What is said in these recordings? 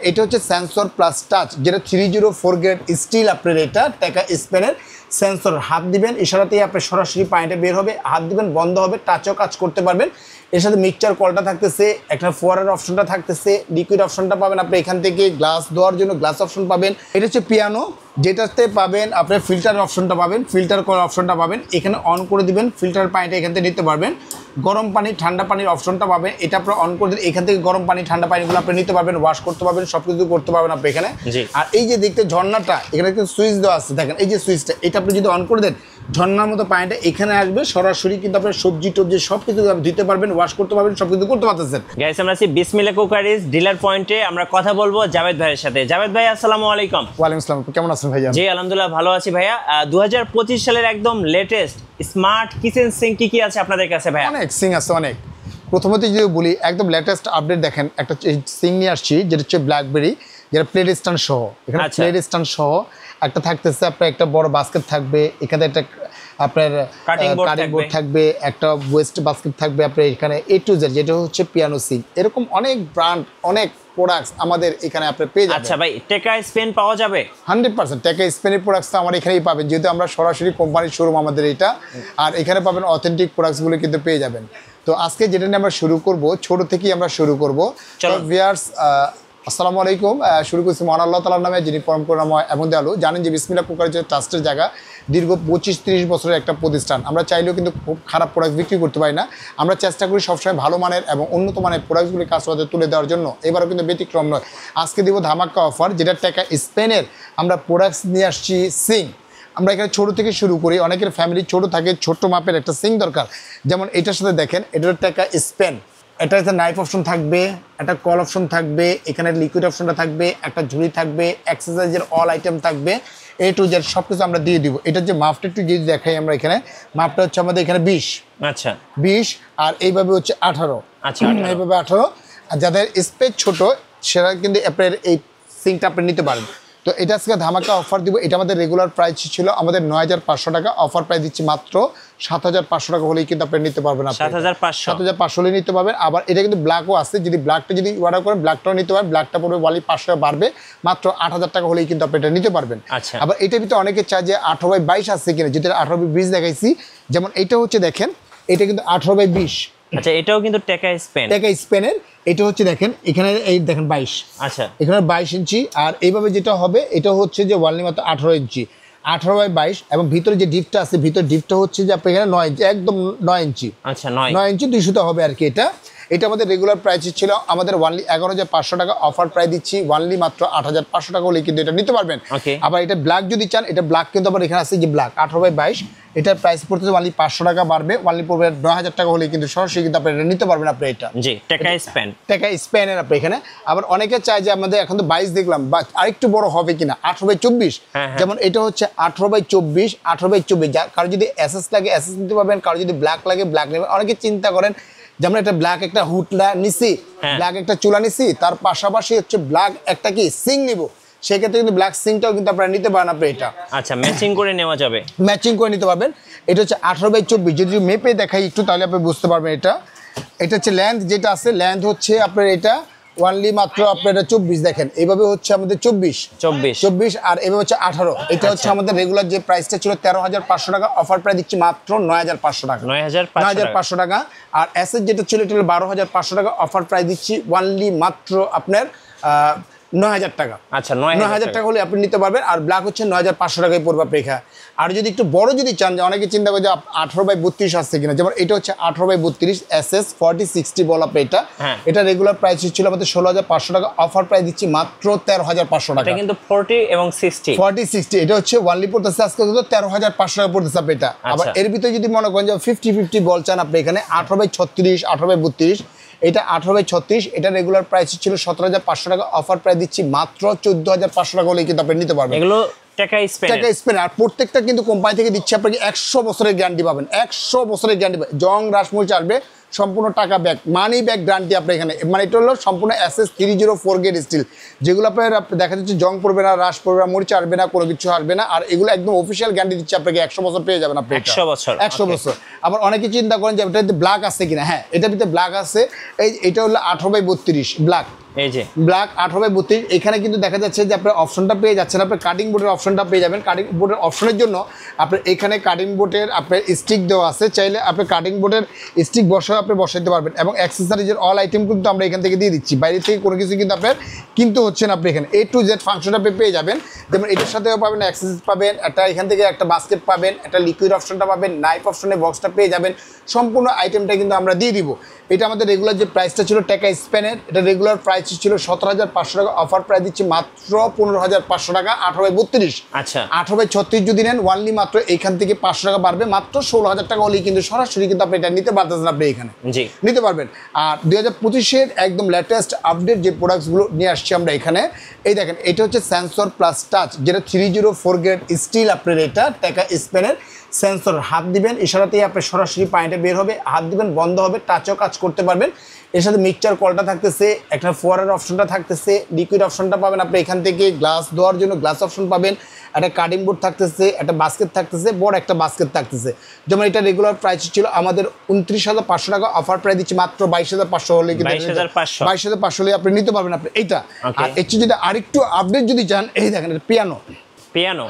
এটা হচ্ছে sensor plus touch, যেটা 304 গ্রেড স্টিল। আপনার এটা টাকা স্পেনের সেন্সর, হাত দিবেন ইশারাতেই আপনার সরাসরি পানিটা বের হবে, হাত দিবেন বন্ধ হবে, টাচও কাজ করতে পারবেন। এর সাথে মিক্সচার কলটা থাকতেছে, একটা ফোয়ারের অপশনটা থাকতেছে, লিকুইড অপশনটা পাবেন আপনি এখান থেকে, গ্লাস দেওয়ার জন্য গ্লাস অপশন পাবেন। এটা হচ্ছে পিয়ানো, যেটাতে পাবেন আপনার ফিল্টার অপশনটা পাবেন, ফিল্টার করার অপশনটা পাবেন। এখানে অন করে দিবেন, ফিল্টার পানিটা এখান থেকে নিতে পারবেন। গরম পানি ঠান্ডা পানির অপশনটা পাবেন, এটা আপনার অন করে দিন, এখান থেকে গরম পানি ঠান্ডা পানিগুলো আপনি নিতে পারবেন, ওয়াশ করতে পারবেন, সব কিছু করতে পারবেন আপনি এখানে। আর এই যে দেখতে ঝর্ণাটা, এখানে কিন্তু সুইচ দেওয়া আছে, দেখেন এই যে সুইচটা, এটা আপনি যদি অন করে দেন ঝর্ণার মতো পানিটা এখানে আসবে, সরাসরি কিন্তু আপনার সবজি টবজি সব কিছু দিতে পারবেন, ওয়াশ করতে পারবেন, সব কিছু করতে পারতেছেন। গাইস আমরা আছি বিসমিল্লাহ কুকারিজ ডিলার পয়েন্টে, আমরা কথা বলবো জাভেদ ভাইয়ের সাথে। জাভেদ ভাই আসসালামু আলাইকুম। ওয়ালাইকুম আসসালাম, কেমন আছেন ভাইয়া? জি আলহামদুলিল্লাহ ভালো আছি ভাইয়া। 2025 সালের একদম লেটেস্ট স্মার্ট কিচেন সিঙ্ক কি আছে আপনাদের কাছে ভাইয়া? অনেক সিঙ্ক আছে, অনেক। প্রথমত যদি বলি একদম লেটেস্ট আপডেট দেখেন, একটা সিঙ্ক নিয়ে আসছি যেটা হচ্ছে ব্ল্যাকবেরি, যেটা প্লেট স্ট্যান্ড সহ। এখানে প্লেট স্ট্যান্ড সহ একটা থাকতেছে, আপনার একটা বড় বাস্কেট থাকবে, এখানে একটা আপনার কাটিং বোর্ড থাকবে, একটা ওয়েস্ট বাস্কেট থাকবে আপনার এখানে, এ টু জেড, যেটা হচ্ছে পিয়ানো সিঙ্ক। এরকম অনেক ব্র্যান্ড, অনেক প্রোডাক্টস আমাদের এখানে আপনি পেয়ে যাবেন। আচ্ছা ভাই, টেকা স্পেন পাওয়া যাবে? 100% টেকা স্পেনের প্রোডাক্টস তো আমার এখানেই পাবেন, যেহেতু আমরা সরাসরি কোম্পানির শোরুম আমাদের এটা, আর এখানে পাবেন অথেন্টিক প্রোডাক্টসগুলো কিন্তু পেয়ে যাবেন। তো আজকে যেটা নিয়ে আমরা শুরু করব, ছোট থেকেই আমরা শুরু করব। তো ভিউয়ার্স আসসালামু আলাইকুম। শুরু করছি মহান আল্লাহ তাআলার নামে, যিনি পরম করুণাময় এবং দয়ালু। জানেন যে বিসমিল্লাহ কুকারিজ ট্রাস্টের জায়গা, দীর্ঘ 25-30 বছরের একটা প্রতিষ্ঠান। আমরা চাইলেও কিন্তু খুব খারাপ প্রোডাক্ট বিক্রি করতে পারি না। আমরা চেষ্টা করি সবসময় ভালো মানের এবং উন্নত মানের প্রোডাক্টগুলি কাস্টমারদের তুলে দেওয়ার জন্য। এবারও কিন্তু ব্যতিক্রম নয়। আজকে দিব ধামাকা অফার, যেটা টাকা স্পেনের আমরা প্রোডাক্টস নিয়ে আসছি সিঙ্ক। আমরা এখানে ছোটো থেকে শুরু করি, অনেকের ফ্যামিলি ছোট থাকে, ছোট্ট মাপের একটা সিঙ্ক দরকার। যেমন এটার সাথে দেখেন, এটার টাকা স্পেন, এটা হচ্ছে নাইফ অপশন থাকবে, একটা কল অপশন থাকবে, এখানে লিকুইড অপশনটা থাকবে, একটা ঝুড়ি থাকবে, এক্সারসাইজের অল আইটেম থাকবে, এ টু জেড সব কিছু আমরা দিয়ে দিব। এটা যে মাপটা একটু যদি দেখাই আমরা এখানে, মাপটা হচ্ছে আমাদের এখানে 20, আচ্ছা 20, আর এইভাবে হচ্ছে 18, আচ্ছা এইভাবে 18। আর যাদের স্পেস ছোট সেটা কিন্তু আপনার এই সিঙ্কটা আপনি নিতে পারেন। তো এটা আজকে ধামাকা অফার দিব। এটা আমাদের রেগুলার প্রাইস ছিল আমাদের 9500 টাকা, অফার প্রাইস দিচ্ছি মাত্র 7500 টাকা হলেই কিন্তু আপনি নিতে পারবেন। 7500 হলেই নিতে পারবেন। আবার এটা কিন্তু ব্ল্যাকও আছে, যদি ব্ল্যাকটা যদি অর্ডার করেন ব্ল্যাকটাও নিতে পারবেন, ব্ল্যাকটা পড়বে ওয়ালি 500 টাকা বাড়বে, মাত্র 8000 টাকা হলেই কিন্তু আপনি এটা নিতে পারবেন। আবার এটার ভিতরে অনেকে চায় যে 18x22 আছে কিনা, যেটা 18x20 দেখাইছি। যেমন এটা হচ্ছে দেখেন, এটা কিন্তু 18x20। আচ্ছা, এটাও কিন্তু টাকা স্পেনের। এটা হচ্ছে দেখেন এখানে, এই দেখেন 22, আচ্ছা এখানে 22 ইঞ্চি। আর এইভাবে যেটা হবে, এটা হচ্ছে যে ওয়ানলি মাত্র 18 ইঞ্চি, 18x22। এবং ভিতরে যে ডিপটা আছে, ভিতরে ডিপটা হচ্ছে যে আপনি এখানে 9 ইঞ্চি, একদম 9 ইঞ্চি। আচ্ছা 9 ইঞ্চি 200 হবে আর কি। এটা আমাদের রেগুলার প্রাইস ছিল আমাদের ওয়ানলি 11500 টাকা, অফার প্রাইস দিচ্ছি ওয়ানলি মাত্র 8500 টাকা হলে কিন্তু এটা নিতে পারবেন। আবার এটা ব্ল্যাক যদি চান, এটা ব্ল্যাক কিন্তু আবার এখানে আছে যে ব্ল্যাক 18x22, এটার প্রাইস পড়তেছে ওয়ানলি 500 টাকা বাড়বে, ওয়ানলি পড়বে 9000 টাকা হলে কিন্তু সরাসরি কিন্তু আপনি এটা নিতে পারবেন। আপনি এটা জি টাকা স্পেনের আপনি এখানে। আবার অনেকে চায় যে আমাদের এখন তো 22 দেখলাম, বা আরেকটু বড় হবে কিনা 18x24। যেমন এটা হচ্ছে 18x24, 18x24। কারো যদি এসএস লাগে এসএস নিতে পারবেন, কারো যদি ব্ল্যাক লাগে ব্ল্যাক নেবেন। অনেকে চিন্তা করেন যেমন একটা ব্ল্যাক একটা হুটলা নিছি, ব্ল্যাক একটা চুলা নিছি, তার পাশাপাশি হচ্ছে ব্ল্যাক একটা কি সিঙ্ক নিব, সেক্ষেত্রে কিন্তু ব্ল্যাক সিঙ্কটাও কিন্তু আপনারা নিতে পারেন। আপনি এটা আচ্ছা ম্যাচিং করে নেওয়া যাবে, ম্যাচিং করে নিতে পারবেন। এটা হচ্ছে 18x24। যদি মেপে দেখাই একটু, তাহলে আপনি বুঝতে পারবেন। এটা হচ্ছে লেন্থ, যেটা আছে লেন্থ হচ্ছে আপনার এটা ওয়ানলি মাত্র আপনার 24 দেখেন, এইভাবে হচ্ছে আমাদের 24, আর এভাবে হচ্ছে 18। এটা হচ্ছে আমাদের রেগুলার যে প্রাইসটা ছিল 13500 টাকা, অফার প্রাইস দিচ্ছি মাত্র 9500 টাকা, 9500 টাকা। আর এসএস যেটা ছিল এটা হলো 12500 টাকা, অফার প্রাইস দিচ্ছি ওয়ানলি মাত্র আপনার 9000 টাকা। আচ্ছা 9000 টাকা হলে আপনি নিতে পারবেন। আর ব্ল্যাক হচ্ছে 9500 টাকায় পড়বে আপনি এখানে। আর যদি একটু বড় যদি চান, যে অনেকে চিন্তা করে যে 18x32 আসছে কিনা, যেমন এটা হচ্ছে 18x32 SS 4060 বল আপনি এটা রেগুলার প্রাইস ছিল আমাদের 16500 টাকা, অফার প্রাইস দিচ্ছি মাত্র 13500 টাকা। এটা কিন্তু 40 এবং 60 এটা হচ্ছে ওয়ানলি পড়তেছে আজকে 13500 টাকা পড়তেছে আপনি এটা। আবার এর ভিতরে যদি মনে করেন যে 50-50 বল চান আপনি এখানে 18x36, 18x32, এটা 18x36, এটা রেগুলার প্রাইস ছিল 17500 টাকা, অফার প্রাইস দিচ্ছি মাত্র 14500 টাকা হলে কিন্তু আপনি নিতে পারবেন। এগুলো টাকা স্পেন। আর প্রত্যেকটা কিন্তু কোম্পানি থেকে দিচ্ছে আপনাকে 100 বছরের গ্যারান্টি পাবেন, 100 বছরের গ্যারান্টি পাবেন। জং রাসমুচ আসবে, সম্পূর্ণ টাকা ব্যাক, মানি ব্যাক গ্যারান্টি আপনি এখানে। মানে এটা হলো সম্পূর্ণ SS 304 গ্রেড স্টিল, যেগুলো আপনার দেখা যাচ্ছে জং পড়বে না, রাস পড়বে না, মরিচা আসবে না, কোনো কিছু আসবে না। আর এগুলো একদম অফিসিয়াল গ্যারান্টি দিচ্ছে আপনাকে, 100 বছর পেয়ে যাবেন আপনি। 100 বছর। আবার অনেকে চিন্তা করেন যে এটাতে ব্ল্যাক আছে কিনা, হ্যাঁ এটার ভিতরে ব্ল্যাক আছে। এটা হলো 18x32 ব্ল্যাক, এই যে ব্ল্যাক 18/32 এখানে কিন্তু দেখা যাচ্ছে যে আপনার অপশনটা পেয়ে যাচ্ছেন, আপনার কাটিং বোর্ডের অপশনটা পেয়ে যাবেন। কাটিং বোর্ডের অপশনের জন্য আপনার এখানে কাটিং বোর্ডের আপনার স্টিক দেওয়া আছে, চাইলে আপনি কাটিং বোর্ডের স্টিক বসাও আপনি বসাইতে পারবেন। এবং অ্যাক্সেসরিজের অল আইটেম কিন্তু আমরা এখান থেকে দিয়ে দিচ্ছি, বাইরে থেকে কোনো কিছু কিন্তু আপনার কিনতে হচ্ছে না। আপনি এখানে A to Z ফাংশনটা আপনি পেয়ে যাবেন। যেমন এটার সাথেও পাবেন অ্যাক্সেসরিজ পাবেন, একটা এখান থেকে একটা বাস্কেট পাবেন, একটা লিকুইড অপশনটা পাবেন, নাইফ অপশনের বক্সটা পেয়ে যাবেন। সম্পূর্ণ আইটেমটা কিন্তু আমরা দিয়ে দিব। এটা আমাদের রেগুলার যে প্রাইসটা ছিল টাকা স্প্যানের, এটা রেগুলার প্রাইস ছিল 17,500 টাকা, অফার প্রাইস দিচ্ছি মাত্র 15,500 টাকা। 18/32 আচ্ছা 18/36 যদি নেন ওয়ানলি মাত্র এইখান থেকে 500 টাকা বাড়বে, মাত্র 16,000 টাকা হলেই কিন্তু সরাসরি কিন্তু আপনি এটা নিতে পারতেছেন, আপনি এখানে জি নিতে পারবেন। আর 2025-এর একদম লেটেস্ট আপডেট যে প্রোডাক্টসগুলো নিয়ে আসছি আমরা এখানে, এই দেখেন এটা হচ্ছে সেন্সর প্লাস টাচ, যেটা 304 গ্রেড স্টিল। আপনার এটা টাকা স্প্যানের সেন্সর, হাত দিবেন ইশারাতেই আপনার সরাসরি পানিটা বের হবে, হাত দিবেন বন্ধ হবে, টাচও কাজ করতে পারবেন। এর সাথে মিক্সচার কলটা থাকতেছে, একটা ফোয়ারের অপশনটা থাকতেছে, লিকুইড অপশনটা পাবেন আপনি এখান থেকে, গ্লাস দেওয়ার জন্য গ্লাস অপশন পাবেন, একটা কাটিং বোর্ড থাকতেছে, একটা বাস্কেট থাকতেছে, বড় একটা বাস্কেট থাকতেছে। যেমন এটা রেগুলার প্রাইস ছিল আমাদের 29,500 টাকা, অফার প্রাইস দিচ্ছি মাত্র 22,500 হলে, 22,500 হলে আপনি নিতে পারবেন আপনি এইটা। আর এর চেয়ে যদি আরেকটু আপডেট যদি চান, এই দেখেন এটা পিয়ানো,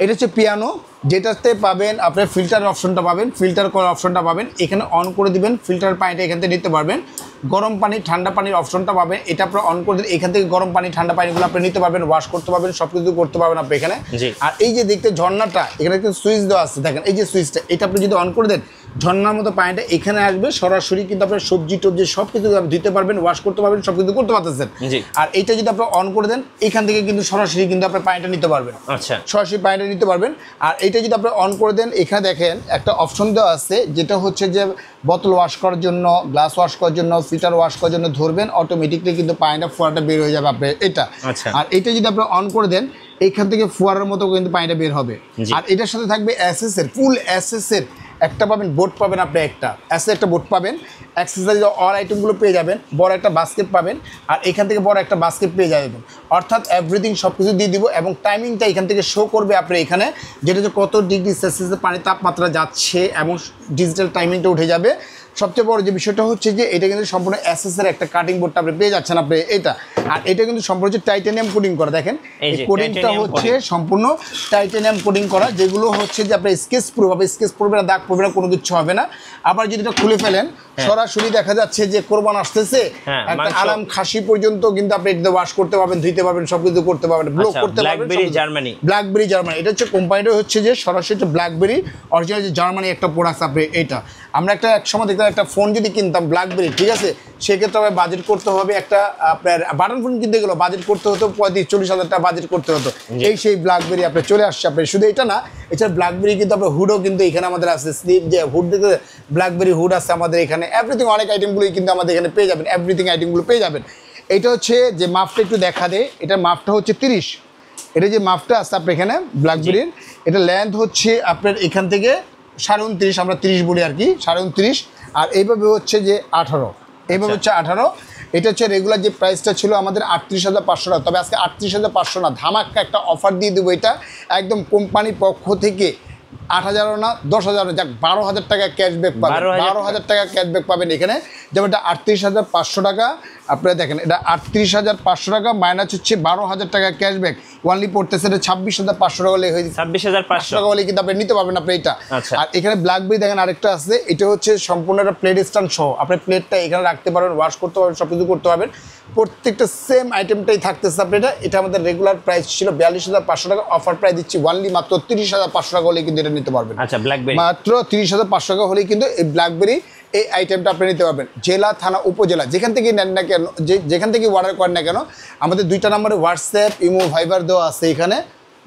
এটা হচ্ছে পিয়ানো, যেটাতে পাবেন আপনার ফিল্টার অপশনটা পাবেন, ফিল্টার করার অপশনটা পাবেন, এখানে অন করে দিবেন, ফিল্টার পানিটা এখান থেকে নিতে পারবেন। গরম পানি ঠান্ডা পানির অপশনটা পাবেন, এটা আপনার অন করে দিন, এখান থেকে গরম পানি ঠান্ডা পানিগুলো আপনি নিতে পারবেন, ওয়াশ করতে পারবেন, সব কিছু করতে পারবেন আপনি এখানে। আর এই যে দেখতে ঝর্ণাটা, এখানে একটা সুইচ দেওয়া আছে, দেখেন এই যে সুইচটা, এটা আপনি যদি অন করে দেন ঝর্ণার মতো পানিটা এখানে আসবে, সরাসরি কিন্তু আপনার সবজি টবজি সব কিছু দিতে পারবেন, ওয়াশ করতে পারবেন, সব কিছু করতে পারতেছেন। আর এইটা যদি আপনি অন করে দেন এখান থেকে কিন্তু সরাসরি কিন্তু আপনার পানিটা নিতে পারবেন, আচ্ছা সরাসরি পানিটা নিতে পারবেন। আর এইটা যদি আপনি অন করে দেন, এখানে দেখেন একটা অপশন দেওয়া আছে, যেটা হচ্ছে যে বোতল ওয়াশ করার জন্য, গ্লাস ওয়াশ করার জন্য, ফিল্টার ওয়াশ করার জন্য ধরবেন, অটোমেটিকলি কিন্তু পানিটা ফোয়ারাটা বের হয়ে যাবে আপনার এটা। আর এইটা যদি আপনি অন করে দেন এইখান থেকে ফোয়ারার মতো কিন্তু পানিটা বের হবে। আর এটার সাথে থাকবে অ্যাসেসের, ফুল অ্যাসেসের একটা পাবেন, বোর্ড পাবেন আপনি, একটা একটা বোর্ড পাবেন, অ্যাক্সেসরিজ অল আইটেমগুলো পেয়ে যাবেন, বড় একটা বাস্কেট পাবেন, আর এখান থেকে বড় একটা বাস্কেট পেয়ে যাবেন। অর্থাৎ এভরিথিং সব কিছু দিয়ে দিব। এবং টাইমিংটা এখান থেকে শো করবে আপনি এখানে, যেটা যে কত ডিগ্রি সেলসিয়াসে পানির তাপমাত্রা যাচ্ছে, এবং ডিজিটাল টাইমিংটা উঠে যাবে। সবচেয়ে বড় যে বিষয়টা হচ্ছে যে এটা কিন্তু সম্পূর্ণ অ্যাসেসের একটা কাটিং বোর্ডটা আপনি পেয়ে যাচ্ছেন আপনি এটা। আর এটা কিন্তু সম্পূর্ণ হচ্ছে টাইটানিয়াম কোডিং করা, দেখেন এই কোডিংটা হচ্ছে সম্পূর্ণ টাইটানিয়াম কোডিং করা, যেগুলো হচ্ছে যে আপনার স্কেচ প্রুফ, আপনি স্কেচ পড়বে না, দাগ পড়বে না, কোনো কিছু হবে না। আবার যদি এটা খুলে ফেলেন সরাসরি দেখা যাচ্ছে যে কোরবান আসতেছে, একটা আরাম খাসি পর্যন্ত কিন্তু আপনি এটা ওয়াশ করতে পারবেন, ধুইতে পারবেন, সবকিছু করতে পারবেন, ব্লক করতে পারবেন। ব্ল্যাকবেরি জার্মানি, এটা হচ্ছে কোম্পানিটা হচ্ছে যে সরাসরি ব্ল্যাকবেরি অরিজিনাল যে জার্মানি একটা প্রোডাক্ট আপনি এটা। আমরা একটা এক সময় দেখতাম একটা ফোন যদি কিনতাম ব্ল্যাকবেরি, ঠিক আছে, সেক্ষেত্রে আবার বাজেট করতে হবে, একটা আপনার বাটন ফোন কিনতে গেলো বাজেট করতে হতো 35-40 হাজার টাকা বাজেট করতে হতো। এই সেই ব্ল্যাকবেরি আপনি চলে আসছে আপনি। শুধু এটা না, এছাড়া ব্ল্যাকবেরি কিন্তু আপনার হুডও কিন্তু এখানে আমাদের আছে, স্লিপ যে হুড দেখতে ব্ল্যাকবেরি হুড আছে আমাদের এখানে, এভরিথিং অনেক আইটেমগুলোই কিন্তু আমাদের এখানে পেয়ে যাবেন, এভরিথিং আইটেমগুলো পেয়ে যাবেন। এটা হচ্ছে যে মাপটা একটু দেখা দেয়, এটার মাপটা হচ্ছে 30, এটা যে মাপটা আছে আপনার এখানে ব্ল্যাকবেরির, এটা লেন্থ হচ্ছে আপনার এখান থেকে 29.5, আমরা 30 বলি আর কি, 29.5। আর এইভাবে হচ্ছে যে 18, এইভাবে হচ্ছে 18। এটা হচ্ছে রেগুলার যে প্রাইসটা ছিল আমাদের 38,500 টাকা, তবে আজকে 38,500 না, ধামাক্কা একটা অফার দিয়ে দেবো। এটা একদম কোম্পানির পক্ষ থেকে 8,000 না 10,000, যাক 12,000 টাকা ক্যাশব্যাক পাবেন, 12,000 টাকা ক্যাশব্যাক পাবেন এখানে। যেমন এটা 38,500 টাকা, আপনারা দেখেন এটা 38,500 টাকা মাইনাস হচ্ছে 12,000 টাকা ক্যাশব্যাক, ওয়ানলি পড়তেছে এটা 26,500 টাকা হলে হয়ে 26,500 টাকা হলে কিন্তু আপনি নিতে পারবেন আপনি এটা। আর এখানে ব্ল্যাকবেরি দেখেন আরেকটা আছে, এটা হচ্ছে সম্পূর্ণ একটা প্লেট স্ট্যান্ড সহ, আপনি প্লেটটা এখানে রাখতে পারবেন, ওয়াশ করতে পারবেন, সব কিছু করতে পারবেন, প্রত্যেকটা সেম আইটেমটাই থাকতেছে আপনি এটা। এটা আমাদের রেগুলার প্রাইস ছিল 42,500 টাকা, অফার প্রাইস দিচ্ছি ওয়ানলি মাত্র 30,500 টাকা হলে কিন্তু এটা নিতে পারবেন। আচ্ছা, ব্ল্যাকবেরি মাত্র 30,500 টাকা হলেই কিন্তু এই ব্ল্যাকবেরি এই আইটেমটা আপনি নিতে পারবেন। জেলা, থানা, উপজেলা যেখান থেকে নেন না কেন, যেখান থেকে অর্ডার করেন না কেন, আমাদের 2টা নম্বরে হোয়াটসঅ্যাপ, ইমো, ভাইবার দেওয়া আছে এখানে।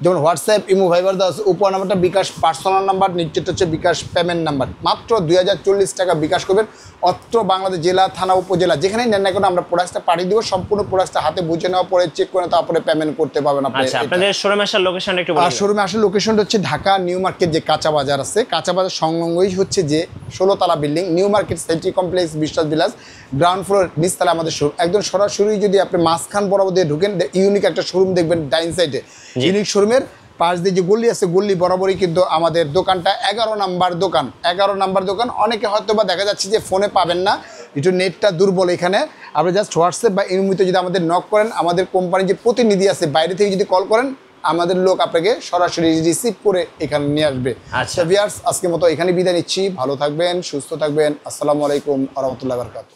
যেমন হোয়াটসঅ্যাপ, ইমো, ভাইবার দেওয়া আছে, উপর নাম্বারটা বিকাশ পার্সোনাল নাম্বার, নিচেটা হচ্ছে বিকাশ পেমেন্ট নাম্বার। মাত্র 2,040 টাকা বিকাশ করবেন। অত্র বাংলাদেশ জেলা, থানা, উপজেলা যেখানেই নেন না কেন আমরা প্রোডাক্টটা পাঠিয়ে দিব, সম্পূর্ণ প্রোডাক্টটা হাতে বুঝে নেওয়া পরে চেক করে তারপরে পেমেন্ট করতে পারবেন আপনি। আচ্ছা, আপনাদের শোরুমে আসার লোকেশনটা একটু বলুন। শোরুমে আসার লোকেশনটা হচ্ছে ঢাকা নিউ মার্কেট, যে কাঁচা বাজার আছে, কাঁচা বাজার সংলগ্নই হচ্ছে যে 16 তলা building, new market sentry complex, বিশ্বাস ভিলাজ, গ্রাউন্ড ফ্লোর, নিচতলা আমাদের শোরুম। একদম সরাসরি যদি আপনি মাঝখান বরাবর দিয়ে ঢুকেন, ইউনিক একটা শোরুম দেখবেন ডাইন সাইডে। ইউনিক শোরুমের পাশ দিয়ে যে গলি আছে, গলি বরাবরই কিন্তু আমাদের দোকানটা 11 নাম্বার দোকান। 11 নাম্বার দোকান। অনেকে হয়তো বা দেখা যাচ্ছে যে ফোনে পাবেন না, একটু নেটটা দুর্বল এখানে। আপনি জাস্ট হোয়াটসঅ্যাপ বা ইমেইলে যদি আমাদের নক করেন, আমাদের কোম্পানির যে প্রতিনিধি আছে বাইরে থেকে যদি কল করেন, আমাদের লোক আপনাকে সরাসরি রিসিভ করে এখানে নিয়ে আসবে। আচ্ছা ভিউয়ার্স, আজকের মতো এখানে বিদায় নিচ্ছি। ভালো থাকবেন, সুস্থ থাকবেন। আসসালামু আলাইকুম ওয়া রাহমাতুল্লাহি ওয়া বারাকাতুহু।